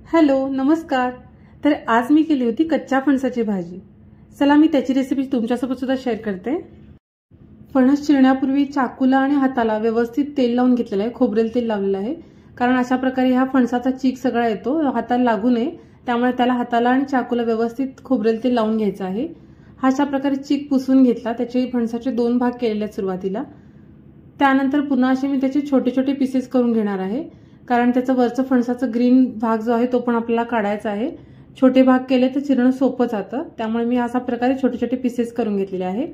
Hello नमस्कार। तर आज मी केली होती कच्च्या फणसाची भाजी। चला मी त्याची रेसिपी तुमच्यासोबत सुद्धा शेअर करते। फणस चिरण्यापूर्वी चाकूला आणि हाताला व्यवस्थित तेल लावून घेतलेलं आहे, खोबरेल तेल लावलेलं आहे, कारण अशा प्रकारे हा फणसाचा चीक सगळा येतो, हाताला लागू नये, त्यामुळे त्याला हाताला आणि चाकूला व्यवस्थित खोबरेल तेल लावून घ्यायचं आहे। हा अशा प्रकारे चीक पुसून घेतला, त्याचे फणसाचे 2 भाग केलेले आहेत सुरुवातीला। त्यानंतर पुन्हा असे मी त्याचे छोटे छोटे पीसेस करून घेणार आहे, कारण त्याचं वरचं फणसाचं ग्रीन भाग जो आहे तो पण आपल्याला काढायचा आहे। छोटे भाग केले तर चिरणं सोपं जातं, त्यामुळे मी अशा प्रकारे छोटे छोटे पीसेस करून घेतलेले आहे।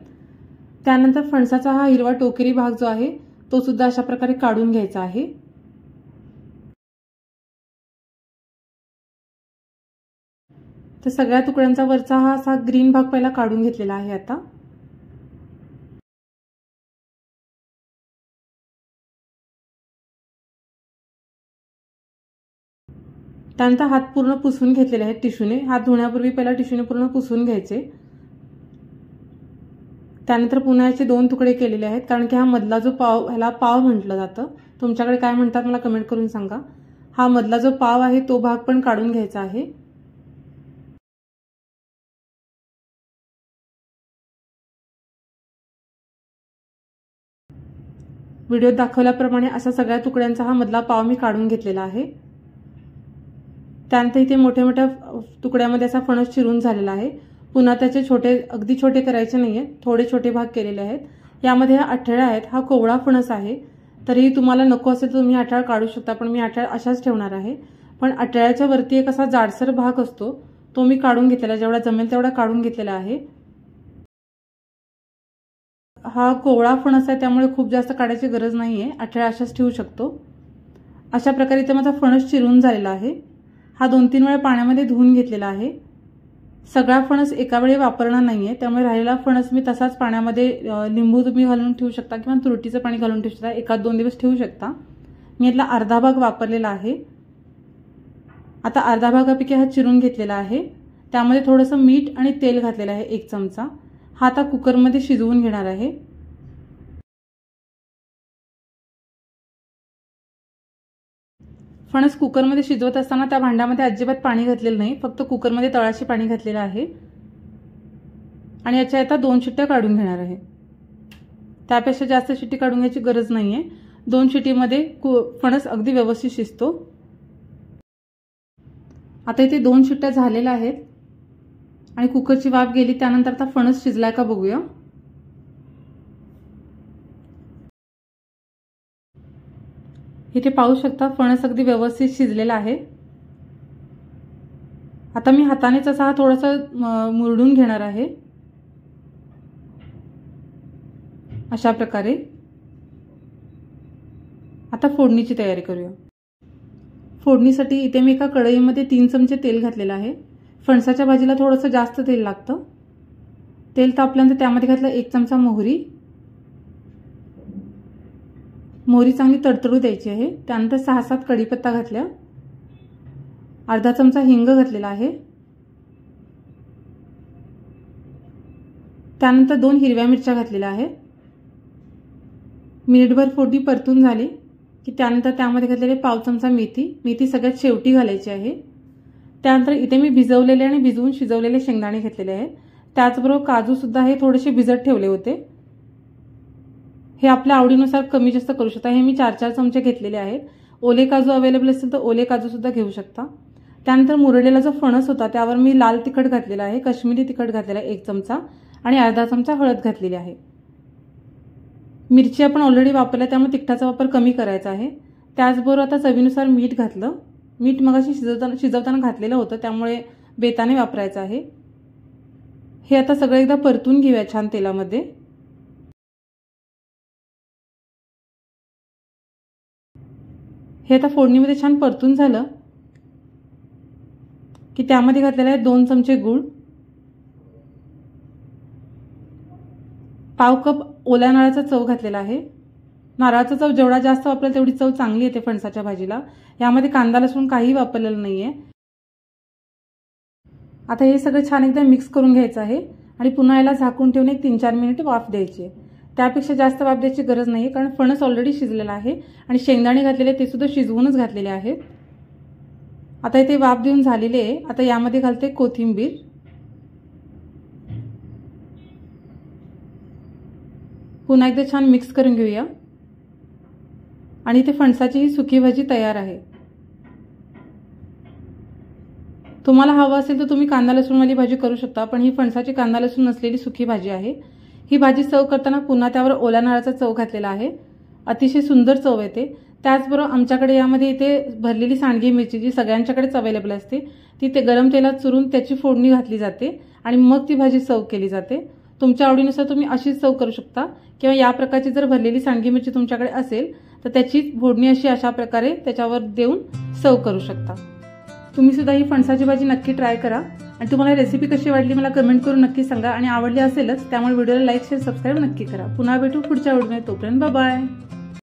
त्यानंतर फणसाचा हा हिरवा टोकरी भाग जो आहे तो सुद्धा अशा प्रकारे काढून घ्यायचा आहे। तर सगळ्या तुकड्यांचा वरचा हा असा ग्रीन भाग पहिला काढून घेतलेला आहे। आता त्यानंतर हात पूर्ण पुसून घेतलेले आहेत टिश्यूने। हात धुण्यापूर्वी पहिला टिश्यूने पूर्ण पुसून घ्यायचे। त्यानंतर पुन्हा याचे 2 तुकडे केलेले आहेत, कारण की हा मधला जो पाव, ह्याला पाव म्हटलं जातं, तुमच्याकडे काय म्हणतात मला कमेंट करून सांगा। हा मधला जो पाव आहे तो भाग पण काढून घ्यायचा आहे। व्हिडिओत दाखवल्याप्रमाणे अशा सगळ्या तुकड्यांचा हा मधला पाव मी काढून घेतलेला आहे। त्यानंतर इथे मोठ्या मोठ्या तुकड्यामध्ये असा फणस चिरून झालेला आहे। पुन्हा त्याचे छोटे, अगदी छोटे करायचे नाहीये, थोडे छोटे भाग केलेले आहेत। यामध्ये हा अठळ्या आहेत, हा कोवळा फणस आहे, तरीही तुम्हाला नको असेल तर तुम्ही अठळा काढू शकता, पण मी अठळा अशाच ठेवणार आहे। पण अठळ्याच्या वरती एक असा जाडसर भाग असतो तो मी काढून घेतलेला, जेवढा जमेल तेवढा काढून घेतलेला आहे। हा कोवळा फणस आहे त्यामुळे खूप जास्त काढायची गरज नाहीये, अठळ्या अशाच ठेवू शकतो। अशा प्रकारे इथे माझा फणस चिरून झालेला आहे। हा 2-3 वेळा पाण्यामध्ये धुवून घेतलेला आहे। सगळा फणस एका वेळी वापरणार नाहीये, त्यामुळे राहिलेला फणस मी तसाच पाण्यामध्ये लिंबू तुम्ही घालून ठेवू शकता किंवा तुरटीचं पाणी घालून ठेवू शकता, 1-2 दिवस ठेवू शकता। मी यातला अर्धा भाग वापरलेला आहे। आता अर्धा भागापैकी हा चिरून घेतलेला आहे। त्यामध्ये थोडंसं मीठ आणि तेल घातलेलं आहे, 1 चमचा। हा आता कुकरमध्ये शिजवून घेणार आहे। फणस कुकरमध्ये शिजवत असताना त्या भांड्यामध्ये अजिबात पाणी घातलेलं नाही, फक्त कुकरमध्ये तळाशी पाणी घातलेलं आहे आणि याच्या आता 2 शिट्ट्या काढून घेणार आहे। त्यापेक्षा जास्त शिट्टी काढून घ्यायची गरज नाहीये, 2 शिट्टीमध्ये फणस अगदी व्यवस्थित शिजतो। आता इथे 2 शिट्ट्या झालेल्या आहेत आणि कुकरची वाफ गेली, त्यानंतर आता फणस शिजलाय का बघूया। इथे पाहू शकता फणस अगदी व्यवस्थित शिजलेला आहे। आता मी हातानेच असा थोडासा मुरडून घेणार आहे, अशा प्रकारे। आता फोडणीची तयारी करूया। फोडणीसाठी इथे मी एका कढईमध्ये 3 चमचे तेल घातलेलं आहे। फणसाच्या भाजीला थोडंसं जास्त तेल लागतं। तेल तापल्यानंतर त्यामध्ये घातलं 1 चमचा मोहरी। मोहरी चांगली तडतडू द्यायची आहे। त्यानंतर 6-7 कढीपत्ता घातल्या, अर्धा चमचा हिंग घातलेला आहे। त्यानंतर 2 हिरव्या मिरच्या घातलेल्या आहेत। मिनिटभर फोडणी परतून झाली की त्यानंतर त्यामध्ये घातलेले पाव चमचा मेथी, मेथी सगळ्यात शेवटी घालायची आहे। त्यानंतर इथे मी भिजवलेले आणि भिजवून शिजवलेले शेंगदाणे घेतलेले आहेत। त्याचबरोबर काजू सुद्धा हे थोडेसे भिजत ठेवले होते। हे आपल्या आवडीनुसार कमी जास्त करू शकता। हे मी 4-4 चमचे घेतलेले आहेत। ओले काजू अवेलेबल असतील तर ओले काजू सुद्धा घेऊ शकता। त्यानंतर मुरडलेला जो फणस होता त्यावर मी लाल तिखट घातलेला आहे, काश्मीरी तिखट घातलेला आहे 1 चमचा आणि अर्धा चमचा हळद घातलेली आहे। मिरची आपण ऑलरेडी वापरल्या त्यामुळे तिखटाचा वापर कमी करायचा आहे। त्याचबरोबर आता चवीनुसार मीठ घातलं। मीठ मगाशी शिजवताना घातलेलं होतं, त्यामुळे बेताने वापरायचं आहे। हे आता सगळं एकदा परतून घेऊया छान तेलामध्ये। हे आता फोडणीमध्ये छान परतून झालं की त्यामध्ये घातलेला आहे 2 चमचे गूळ, पाव कप ओल्या नारळाचा चव घातलेला आहे। नारळाचा चव जेवढा जास्त वापरेल तेवढी चव चांगली येते फणसाच्या भाजीला। यामध्ये कांदा लसूण काही वापरलेलं नाहीये। आता हे सगळं छान एकदा मिक्स करून घ्यायचं आहे आणि पुन्हा याला झाकून ठेवून 1-3-4 मिनिट वाफ द्यायची आहे। त्यापेक्षा जास्त वाफ द्यायची गरज नाही, कारण फणस ऑलरेडी शिजलेला आहे आणि शेंगदाणे घातलेले ते सुद्धा शिजवूनच घातलेले आहेत। आता इथे वाफ देऊन झालेली आहे। आता यामध्ये घालते कोथिंबीर, पुन्हा एकदा छान मिक्स करून घेऊया। आणि इथे फणसाची ही सुकी भाजी तयार आहे। तुम्हाला हवं असेल तर तुम्ही कांदा लसूणवाली भाजी करू शकता, पण ही फणसाची कांदा लसूण नसलेली सुकी भाजी आहे। ही भाजी सर्व करताना पुन्हा त्यावर ओल्या नारळाचा चव घातलेला आहे, अतिशय सुंदर चव येते। त्याचबरोबर आमच्याकडे यामध्ये इथे भरलेली सांडगी मिरची जी सगळ्यांच्याकडेच अवेलेबल असते, ती ते गरम तेलात चुरून त्याची फोडणी घातली जाते आणि मग ती भाजी सर्व केली जाते। तुमच्या आवडीनुसार तुम्ही अशीच सर्व करू शकता, किंवा या प्रकारची जर भरलेली सांडगी मिरची तुमच्याकडे असेल तर त्याची फोडणी अशा प्रकारे त्याच्यावर देऊन सर्व करू शकता। तुम्ही सुद्धा ही फणसाची भाजी नक्की ट्राय करा आणि तुम्हाला रेसिपी कशी वाटली मला कमेंट करून नक्की सांगा, आणि आवडली असेलच त्यामुळे व्हिडिओला लाईक शेअर सबस्क्राईब नक्की करा। पुन्हा भेटू पुढच्या व्हिडिओमध्ये, तोपर्यंत बाय बाय।